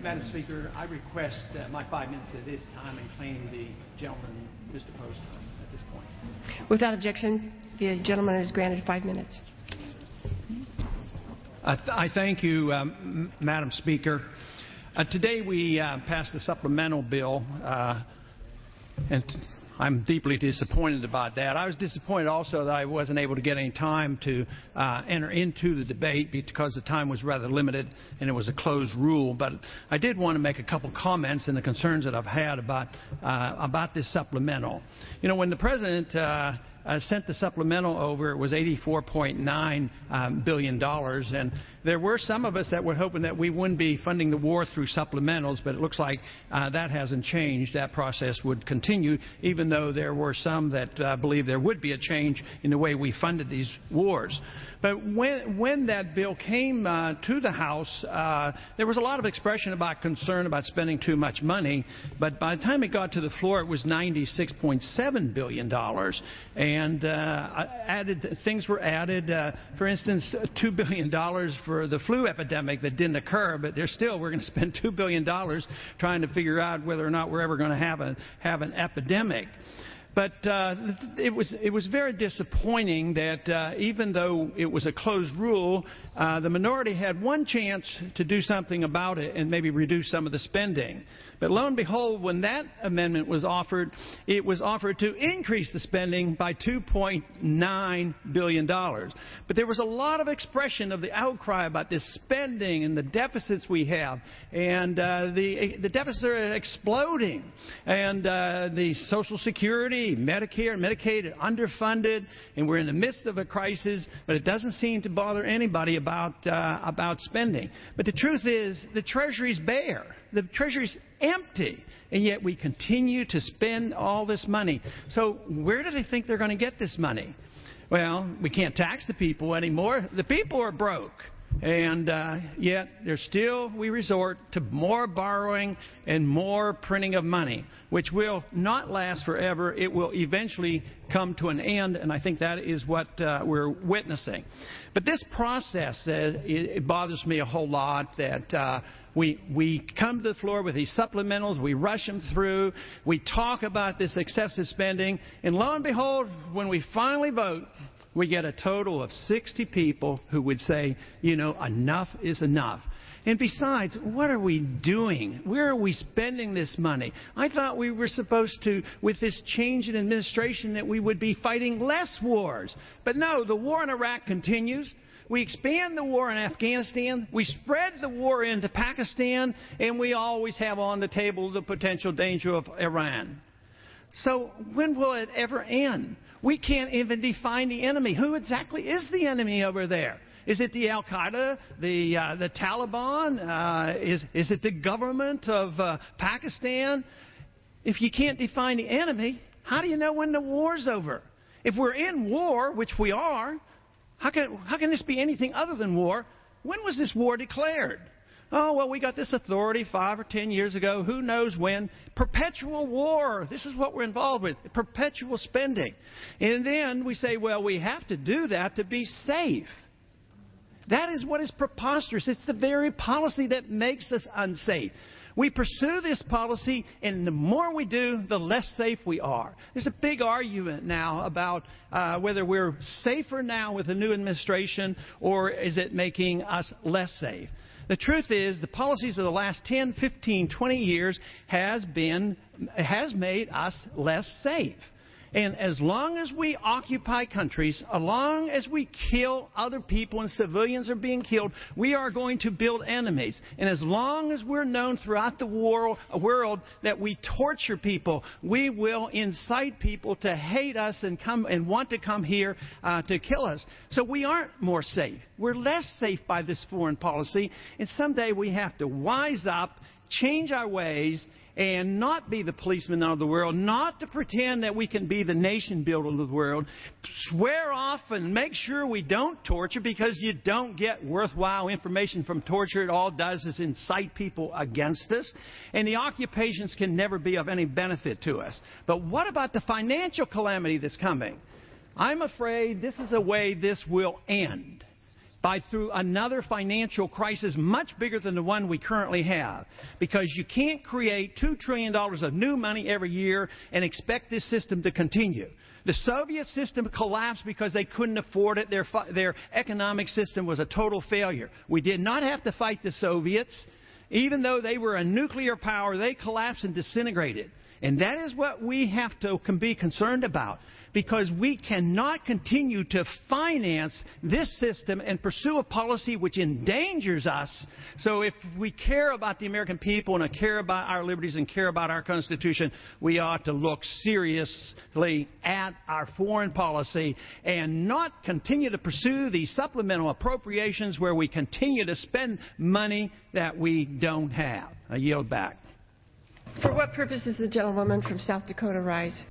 Madam Speaker, I request my 5 minutes at this time and claim the gentleman Mr. Poe's time at this point. Without objection, the gentleman is granted 5 minutes. I thank you, Madam Speaker. Today we passed the supplemental bill, and I'm deeply disappointed about that. I was disappointed also that I wasn't able to get any time to enter into the debate because the time was rather limited and it was a closed rule. But I did want to make a couple comments and the concerns that I've had about this supplemental. You know, when the President sent the supplemental over, it was $84.9 billion, and there were some of us that were hoping that we wouldn't be funding the war through supplementals, but it looks like that hasn't changed. That process would continue, even though there were some that believe there would be a change in the way we funded these wars. But when that bill came to the House, there was a lot of expression about concern about spending too much money, but by the time it got to the floor, it was $96.7 billion. And things were added. For instance, $2 billion for the flu epidemic that didn't occur, but we're going to spend $2 billion trying to figure out whether or not we're ever going to have an epidemic. But it was very disappointing that even though it was a closed rule, the minority had one chance to do something about it and maybe reduce some of the spending. But lo and behold, when that amendment was offered, it was offered to increase the spending by $2.9 billion. But there was a lot of expression of the outcry about this spending and the deficits we have. And the deficits are exploding. And the Social Security, Medicare and Medicaid are underfunded, and we're in the midst of a crisis, but it doesn't seem to bother anybody about spending. But the truth is, the Treasury's bare. The Treasury's empty, and yet we continue to spend all this money. So where do they think they're going to get this money? Well, we can't tax the people anymore. The people are broke. And yet we resort to more borrowing and more printing of money, which will not last forever. It will eventually come to an end, and I think that is what we're witnessing. But this process, it bothers me a whole lot that we come to the floor with these supplementals, we rush them through, we talk about this excessive spending, and lo and behold, when we finally vote, we get a total of 60 people who would say, you know, enough is enough. And besides, what are we doing? Where are we spending this money? I thought we were supposed to, with this change in administration, that we would be fighting less wars. But no, the war in Iraq continues. We expand the war in Afghanistan. We spread the war into Pakistan. And we always have on the table the potential danger of Iran. So when will it ever end? We can't even define the enemy. Who exactly is the enemy over there? Is it the Al-Qaeda, the Taliban? Is it the government of Pakistan? If you can't define the enemy, how do you know when the war's over? If we're in war, which we are, how can this be anything other than war? When was this war declared? Oh, well, we got this authority 5 or 10 years ago. Who knows when? Perpetual war. This is what we're involved with. Perpetual spending. And then we say, well, we have to do that to be safe. That is what is preposterous. It's the very policy that makes us unsafe. We pursue this policy, and the more we do, the less safe we are. There's a big argument now about whether we're safer now with the new administration, or is it making us less safe. The truth is, the policies of the last 10, 15, 20 years has made us less safe. And as long as we occupy countries, as long as we kill other people and civilians are being killed, we are going to build enemies. And as long as we're known throughout the world that we torture people, we will incite people to hate us and want to come here to kill us. So we aren't more safe. We're less safe by this foreign policy. And someday we have to wise up, change our ways, and not be the policeman of the world, not to pretend that we can be the nation builder of the world. Swear off and make sure we don't torture, because you don't get worthwhile information from torture. It all does is incite people against us. And the occupations can never be of any benefit to us. But what about the financial calamity that's coming? I'm afraid this is the way this will end. through another financial crisis much bigger than the one we currently have. Because you can't create $2 trillion of new money every year and expect this system to continue. The Soviet system collapsed because they couldn't afford it. Their economic system was a total failure. We did not have to fight the Soviets. Even though they were a nuclear power, they collapsed and disintegrated. And that is what we have to be concerned about, because we cannot continue to finance this system and pursue a policy which endangers us. So if we care about the American people and care about our liberties and care about our Constitution, we ought to look seriously at our foreign policy and not continue to pursue these supplemental appropriations where we continue to spend money that we don't have. I yield back. For what purpose does the gentlewoman from South Dakota rise?